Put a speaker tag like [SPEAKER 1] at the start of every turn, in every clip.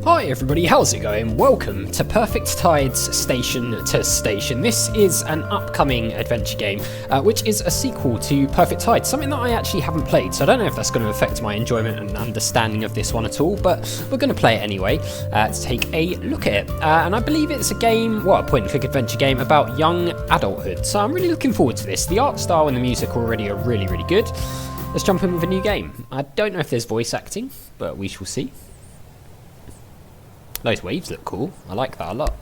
[SPEAKER 1] Hi everybody, how's it going? Welcome to Perfect Tides Station to Station. This is an upcoming adventure game, which is a sequel to Perfect Tides, something that I actually haven't played, so I don't know if that's going to affect my enjoyment and understanding of this one at all, but we're going to play it anyway to take a look at it. And I believe it's a game, a point-and-click adventure game about young adulthood, so I'm really looking forward to this. The art style and the music already are really, really good. Let's jump in with a new game. I don't know if there's voice acting, but we shall see. Those waves look cool. I like that a lot.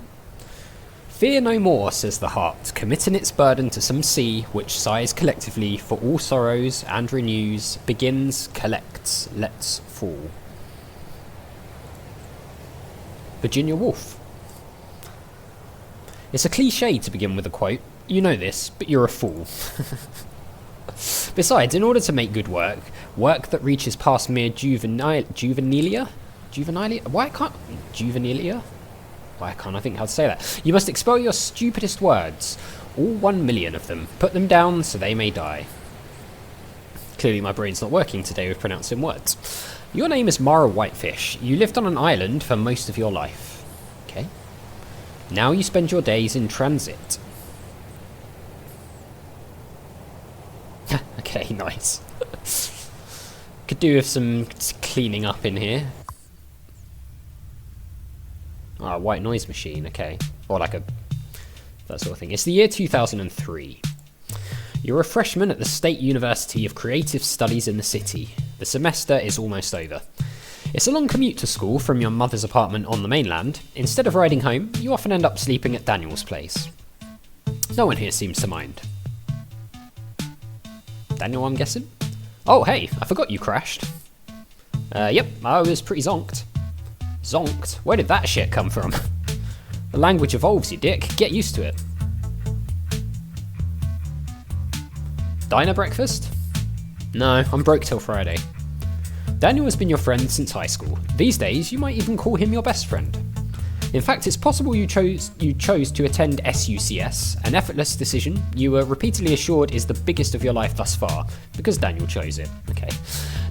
[SPEAKER 1] Fear no more, says the heart, committing its burden to some sea, which sighs collectively for all sorrows and renews, begins, collects, lets fall. Virginia Woolf. It's a cliche to begin with a quote. You know this, but you're a fool. Besides, in order to make good work that reaches past mere juvenilia? Why can't I think how to say that? You must expel your stupidest words, all 1 million of them. Put them down so they may die. Clearly my brain's not working today with pronouncing words. Your name is Mara Whitefish. You lived on an island for most of your life. Okay. Now you spend your days in transit. Okay, nice. Could do with some cleaning up in here. Ah, white noise machine, okay. Or like that sort of thing. It's the year 2003. You're a freshman at the State University of Creative Studies in the city. The semester is almost over. It's a long commute to school from your mother's apartment on the mainland. Instead of riding home, you often end up sleeping at Daniel's place. No one here seems to mind. Daniel, I'm guessing? Oh, hey, I forgot you crashed. Yep, I was pretty zonked. Zonked? Where did that shit come from? The language evolves, you dick. Get used to it. Diner breakfast? No, I'm broke till Friday. Daniel has been your friend since high school. These days, you might even call him your best friend. In fact, it's possible you chose to attend SUCS, an effortless decision you were repeatedly assured is the biggest of your life thus far, because Daniel chose it. Okay.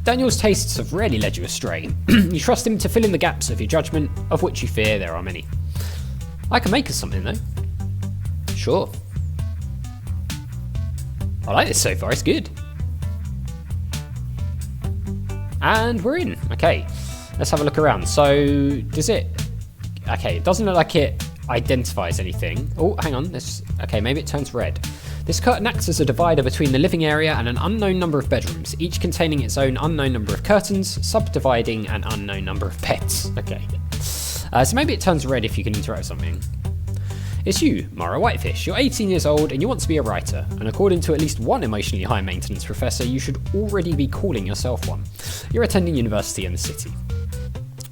[SPEAKER 1] Daniel's tastes have rarely led you astray. You trust him to fill in the gaps of your judgment, of which you fear there are many. I can make us something, though. Sure. I like this so far, it's good. And we're in. Okay, let's have a look around. So, does it... Okay, it doesn't look like it identifies anything. Oh, hang on. Okay, maybe it turns red. This curtain acts as a divider between the living area and an unknown number of bedrooms, each containing its own unknown number of curtains, subdividing an unknown number of beds. Okay. So maybe it turns red if you can interact with something. It's you, Mara Whitefish. You're 18 years old and you want to be a writer, and according to at least one emotionally high maintenance professor, you should already be calling yourself one. You're attending university in the city.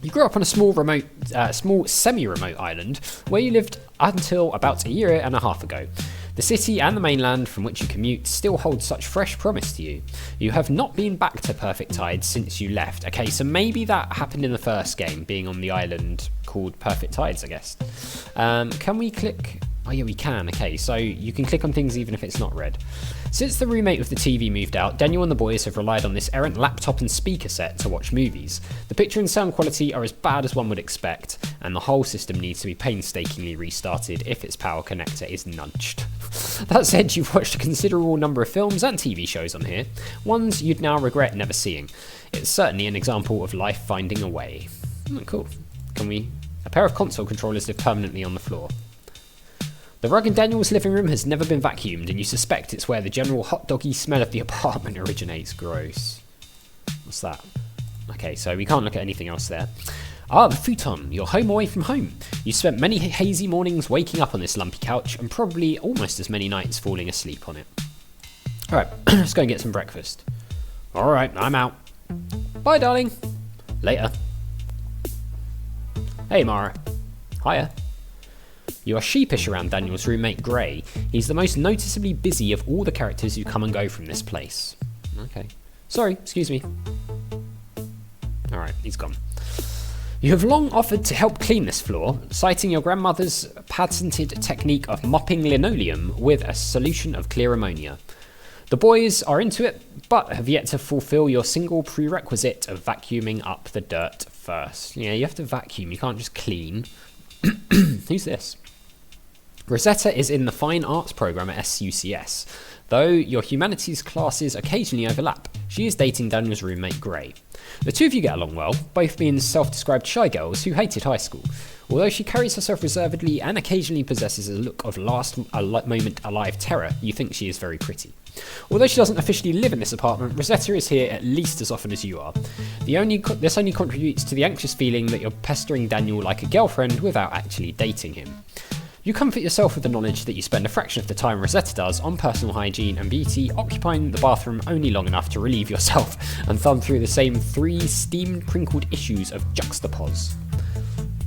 [SPEAKER 1] You grew up on a small semi-remote island where you lived until about a year and a half ago. The city and the mainland from which you commute still hold such fresh promise to you. You have not been back to Perfect Tides since you left. Okay, so maybe that happened in the first game, being on the island called Perfect Tides, I guess. Can we click? Oh yeah, we can. Okay, so you can click on things even if it's not red. Since the roommate with the TV moved out, Daniel and the boys have relied on this errant laptop and speaker set to watch movies. The picture and sound quality are as bad as one would expect, and the whole system needs to be painstakingly restarted if its power connector is nudged. That said, you've watched a considerable number of films and TV shows on here, ones you'd now regret never seeing. It's certainly an example of life finding a way. Oh, cool. A pair of console controllers live permanently on the floor. The rug in Daniel's living room has never been vacuumed, and you suspect it's where the general hot doggy smell of the apartment originates. Gross. What's that? Okay, so we can't look at anything else there. Ah, the futon. You're home away from home. You spent many hazy mornings waking up on this lumpy couch, and probably almost as many nights falling asleep on it. Alright, let's go and get some breakfast. Alright, I'm out. Bye, darling. Later. Hey, Mara. Hiya. You are sheepish around Daniel's roommate, Gray. He's the most noticeably busy of all the characters who come and go from this place. Okay. Sorry, excuse me. Alright, he's gone. You have long offered to help clean this floor, citing your grandmother's patented technique of mopping linoleum with a solution of clear ammonia. The boys are into it, but have yet to fulfill your single prerequisite of vacuuming up the dirt first. Yeah, you have to vacuum, you can't just clean. Who's this? Rosetta is in the Fine Arts program at SUCS, though your humanities classes occasionally overlap. She is dating Daniel's roommate, Gray. The two of you get along well, both being self-described shy girls who hated high school. Although she carries herself reservedly and occasionally possesses a look of last moment alive terror, you think she is very pretty. Although she doesn't officially live in this apartment, Rosetta is here at least as often as you are. This only contributes to the anxious feeling that you're pestering Daniel like a girlfriend without actually dating him. You comfort yourself with the knowledge that you spend a fraction of the time Rosetta does on personal hygiene and beauty, occupying the bathroom only long enough to relieve yourself and thumb through the same 3 steamed crinkled issues of Juxtapose.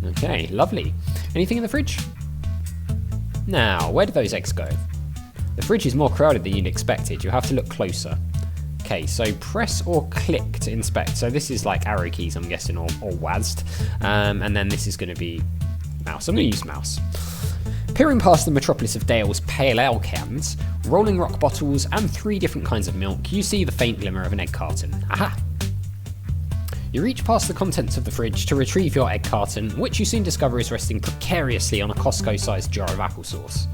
[SPEAKER 1] Okay, lovely. Anything in the fridge? Now, where did those eggs go? The fridge is more crowded than you'd expected. You'll have to look closer. Okay, so press or click to inspect. So this is like arrow keys, I'm guessing, or WASD. And then this is going to be mouse. I'm going to use mouse. Peering past the metropolis of Dale's pale ale cans, rolling rock bottles, and 3 different kinds of milk, you see the faint glimmer of an egg carton. Aha! You reach past the contents of the fridge to retrieve your egg carton, which you soon discover is resting precariously on a Costco-sized jar of applesauce.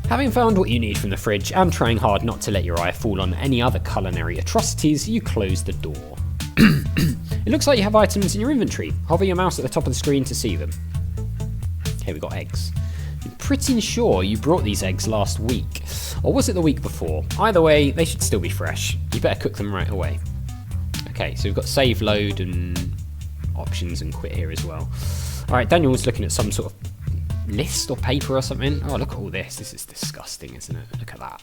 [SPEAKER 1] Having found what you need from the fridge and trying hard not to let your eye fall on any other culinary atrocities, you close the door. It looks like you have items in your inventory. Hover your mouse at the top of the screen to see them. Okay, we got eggs. I'm pretty sure you brought these eggs last week. Or was it the week before? Either way, they should still be fresh. You better cook them right away. Okay, so we've got save load and options and quit here as well. Alright, Daniel was looking at some sort of list or paper or something. Oh, look at all this. This is disgusting, isn't it? Look at that.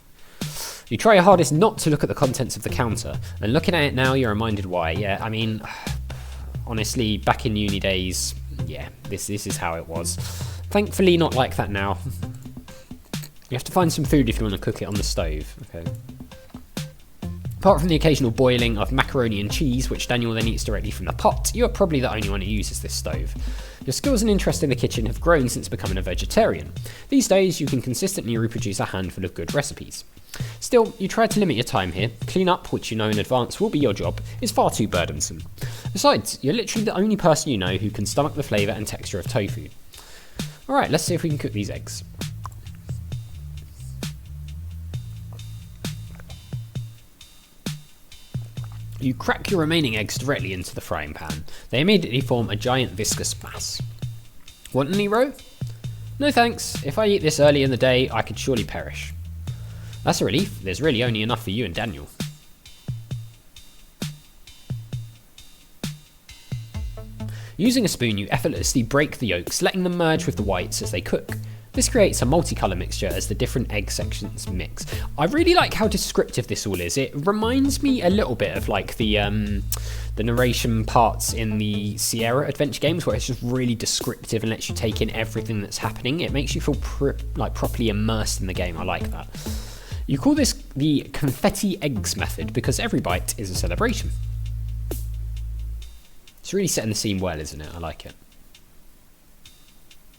[SPEAKER 1] You try your hardest not to look at the contents of the counter, and looking at it now, you're reminded why. Yeah, I mean, honestly, back in uni days, yeah, this is how it was. Thankfully, not like that now. You have to find some food if you want to cook it on the stove. Okay. Apart from the occasional boiling of macaroni and cheese, which Daniel then eats directly from the pot, you are probably the only one who uses this stove. Your skills and interest in the kitchen have grown since becoming a vegetarian. These days, you can consistently reproduce a handful of good recipes. Still, you try to limit your time here. Clean up, which you know in advance will be your job, is far too burdensome. Besides, you're literally the only person you know who can stomach the flavour and texture of tofu. Alright, let's see if we can cook these eggs. You crack your remaining eggs directly into the frying pan. They immediately form a giant viscous mass. Want any roe? No thanks. If I eat this early in the day, I could surely perish. That's a relief. There's really only enough for you and Daniel. Using a spoon, you effortlessly break the yolks, letting them merge with the whites as they cook. This creates a multicolour mixture as the different egg sections mix. I really like how descriptive this all is. It reminds me a little bit of like the narration parts in the Sierra adventure games, where it's just really descriptive and lets you take in everything that's happening. It makes you feel properly immersed in the game. I like that. You call this the confetti eggs method because every bite is a celebration. It's really setting the scene well, isn't it? I like it.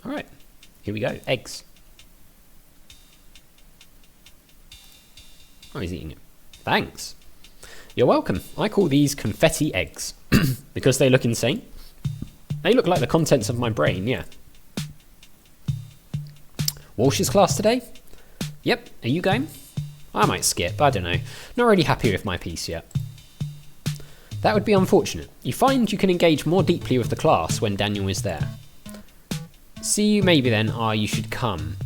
[SPEAKER 1] Alright, here we go. Eggs. Oh, he's eating it. Thanks. You're welcome. I call these confetti eggs because they look insane. They look like the contents of my brain, yeah. Walsh's class today? Yep, are you going? I might skip, I don't know. Not really happy with my piece yet. That would be unfortunate. You find you can engage more deeply with the class when Daniel is there. See you maybe then. You should come.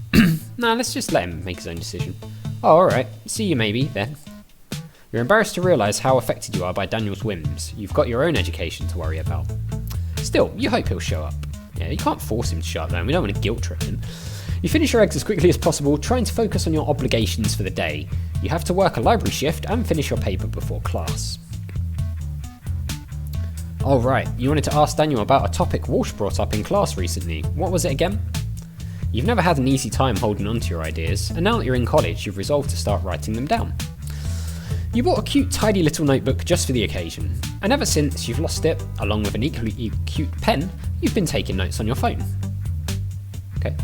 [SPEAKER 1] Nah, let's just let him make his own decision. Oh, alright. See you maybe then. You're embarrassed to realise how affected you are by Daniel's whims. You've got your own education to worry about. Still, you hope he'll show up. Yeah, you can't force him to show up though, we don't want to guilt trip him. You finish your eggs as quickly as possible, trying to focus on your obligations for the day. You have to work a library shift and finish your paper before class. Oh right, you wanted to ask Daniel about a topic Walsh brought up in class recently. What was it again? You've never had an easy time holding on to your ideas, and now that you're in college, you've resolved to start writing them down. You bought a cute, tidy little notebook just for the occasion, and ever since you've lost it, along with an equally cute pen, you've been taking notes on your phone. Okay.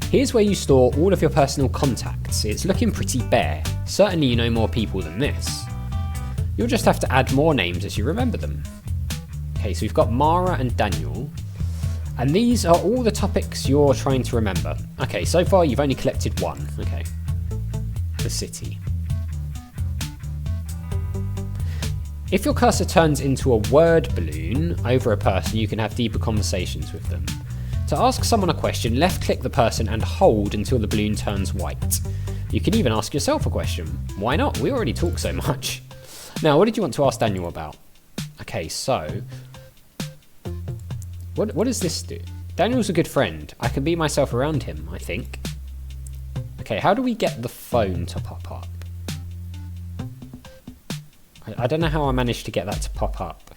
[SPEAKER 1] Here's where you store all of your personal contacts. It's looking pretty bare. Certainly you know more people than this. You'll just have to add more names as you remember them. Okay, so we've got Mara and Daniel. And these are all the topics you're trying to remember. Okay, so far you've only collected one. Okay. The city. If your cursor turns into a word balloon over a person, you can have deeper conversations with them. To ask someone a question, left-click the person and hold until the balloon turns white. You can even ask yourself a question. Why not? We already talk so much. Now, what did you want to ask Daniel about? Okay, so... What does this do? Daniel's a good friend. I can be myself around him, I think. Okay, how do we get the phone to pop up? I don't know how I managed to get that to pop up.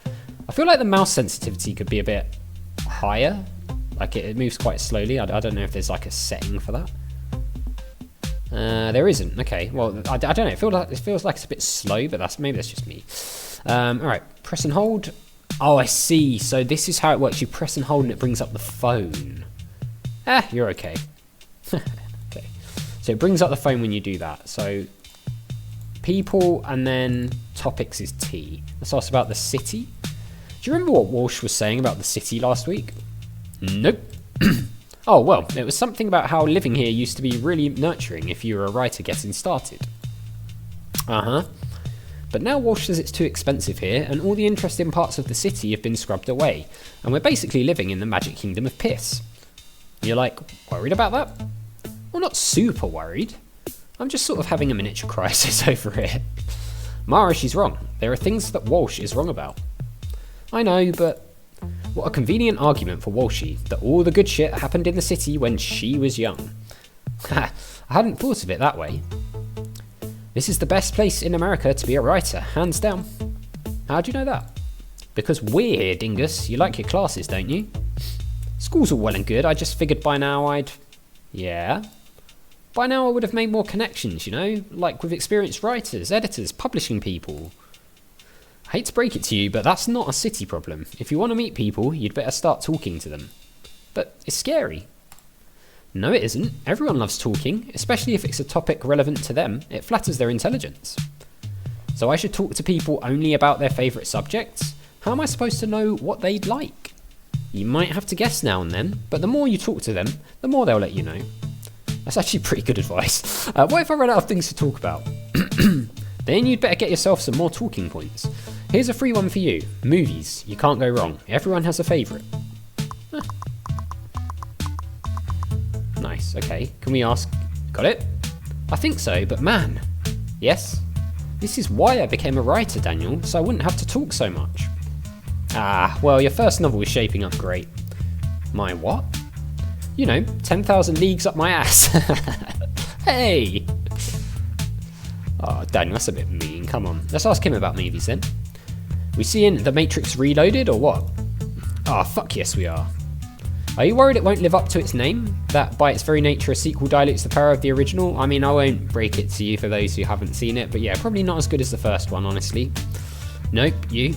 [SPEAKER 1] I feel like the mouse sensitivity could be a bit higher. Like it moves quite slowly. I don't know if there's like a setting for that. There isn't. Okay, well, I don't know. It feels like it's a bit slow, but maybe that's just me. Alright, press and hold. Oh, I see. So this is how it works. You press and hold and it brings up the phone. You're okay. Okay. So it brings up the phone when you do that. So people and then topics is T. Let's ask about the city. Do you remember what Walsh was saying about the city last week? Nope. Oh, well, it was something about how living here used to be really nurturing if you were a writer getting started. But now Walsh says it's too expensive here, and all the interesting parts of the city have been scrubbed away, and we're basically living in the magic kingdom of piss. You're like, worried about that? Well, not super worried. I'm just sort of having a miniature crisis over it. Mara, she's wrong. There are things that Walsh is wrong about. I know, but what a convenient argument for Walshy, that all the good shit happened in the city when she was young. I hadn't thought of it that way. This is the best place in America to be a writer, hands down. How do you know that? Because we're here, dingus. You like your classes, don't you? School's all well and good, I just figured by now I'd... Yeah? By now I would have made more connections, you know? Like with experienced writers, editors, publishing people. I hate to break it to you, but that's not a city problem. If you want to meet people, you'd better start talking to them. But it's scary. No, it isn't. Everyone loves talking, especially if it's a topic relevant to them. It flatters their intelligence. So I should talk to people only about their favourite subjects? How am I supposed to know what they'd like? You might have to guess now and then, but the more you talk to them, the more they'll let you know. That's actually pretty good advice. What if I run out of things to talk about? Then you'd better get yourself some more talking points. Here's a free one for you. Movies. You can't go wrong. Everyone has a favourite. Nice, okay. Can we ask... Got it? I think so, but man. Yes? This is why I became a writer, Daniel, so I wouldn't have to talk so much. Well, your first novel is shaping up great. My what? You know, 10,000 leagues up my ass. Hey! Oh, Daniel, that's a bit mean. Come on. Let's ask him about movies then. We seeing The Matrix Reloaded or what? Fuck yes we are. Are you worried it won't live up to its name? That by its very nature a sequel dilutes the power of the original? I mean, I won't break it to you for those who haven't seen it, but yeah, probably not as good as the first one, honestly. Nope, you?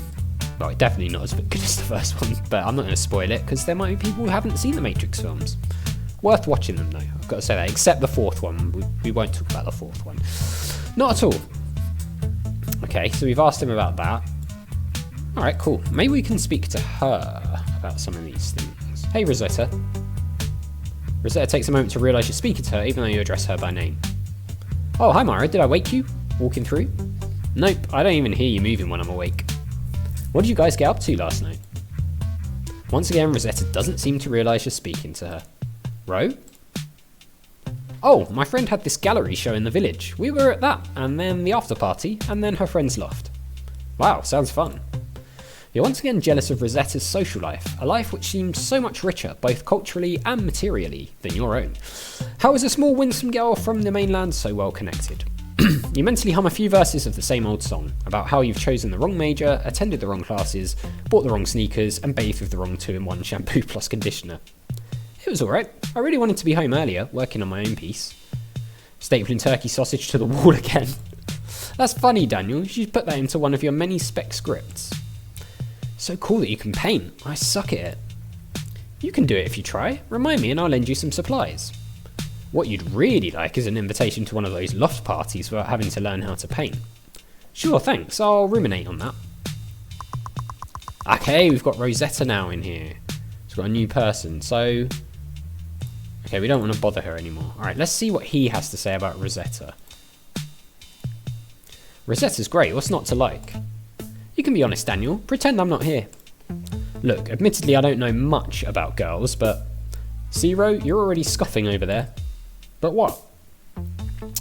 [SPEAKER 1] Well, definitely not as good as the first one, but I'm not going to spoil it, because there might be people who haven't seen the Matrix films. Worth watching them though, I've got to say that, except the fourth one. We won't talk about the fourth one. Not at all. Okay, so we've asked him about that. Alright, cool. Maybe we can speak to her about some of these things. Hey, Rosetta. Rosetta takes a moment to realise you're speaking to her, even though you address her by name. Oh, hi Mara, did I wake you? Walking through? Nope, I don't even hear you moving when I'm awake. What did you guys get up to last night? Once again, Rosetta doesn't seem to realise you're speaking to her. Ro? Oh, my friend had this gallery show in the village. We were at that, and then the after party, and then her friend's loft. Wow, sounds fun. You're once again jealous of Rosetta's social life, a life which seems so much richer, both culturally and materially, than your own. How is a small winsome girl from the mainland so well connected? You mentally hum a few verses of the same old song, about how you've chosen the wrong major, attended the wrong classes, bought the wrong sneakers, and bathed with the wrong 2-in-1 shampoo plus conditioner. It was alright. I really wanted to be home earlier, working on my own piece. Stapling turkey sausage to the wall again. That's funny, Daniel. You should put that into one of your many spec scripts. So cool that you can paint. I suck at it. You can do it if you try. Remind me and I'll lend you some supplies. What you'd really like is an invitation to one of those loft parties without having to learn how to paint. Sure, thanks. I'll ruminate on that. Okay, we've got Rosetta now in here. We've got a new person, so... Okay, we don't want to bother her anymore. Alright, let's see what he has to say about Rosetta. Rosetta's great, what's not to like? You can be honest, Daniel. Pretend I'm not here. Look, admittedly I don't know much about girls, but... Zero, you're already scoffing over there. But what?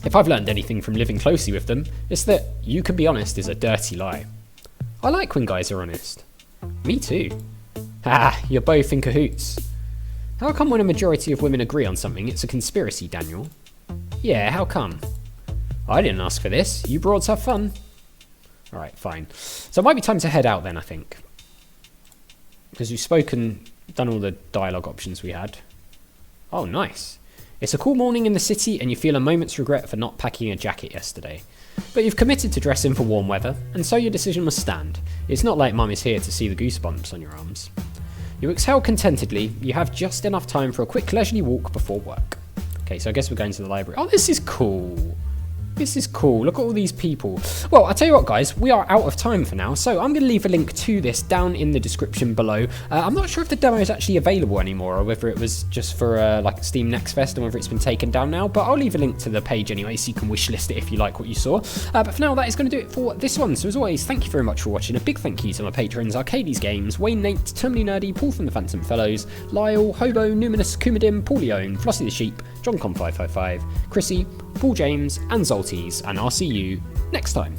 [SPEAKER 1] If I've learned anything from living closely with them, it's that you can be honest is a dirty lie. I like when guys are honest. Me too. Ah, you're both in cahoots. How come when a majority of women agree on something, it's a conspiracy, Daniel? Yeah, how come? I didn't ask for this. You broads have fun. Alright, fine. So it might be time to head out then, I think. Because we've done all the dialogue options we had. Oh, nice. It's a cool morning in the city and you feel a moment's regret for not packing a jacket yesterday. But you've committed to dressing for warm weather, and so your decision must stand. It's not like Mum is here to see the goosebumps on your arms. You exhale contentedly. You have just enough time for a quick leisurely walk before work. Okay, so I guess we're going to the library. Oh, this is cool. This is cool. Look at all these people. Well, I'll tell you what, guys. We are out of time for now, so I'm going to leave a link to this down in the description below. I'm not sure if the demo is actually available anymore, or whether it was just for like Steam Next Fest, and whether it's been taken down now. But I'll leave a link to the page anyway, so you can wishlist it if you like what you saw. But for now, that is going to do it for this one. So as always, thank you very much for watching. A big thank you to my patrons: Arcades Games, Wayne Nate, Terminally Nerdy, Paul from the Phantom Fellows, Lyle, Hobo, Numinous, Kumadim, Paulione, Flossie the Sheep, JohnCom555, Chrissy, Paul James, and Zoltes, and I'll see you next time.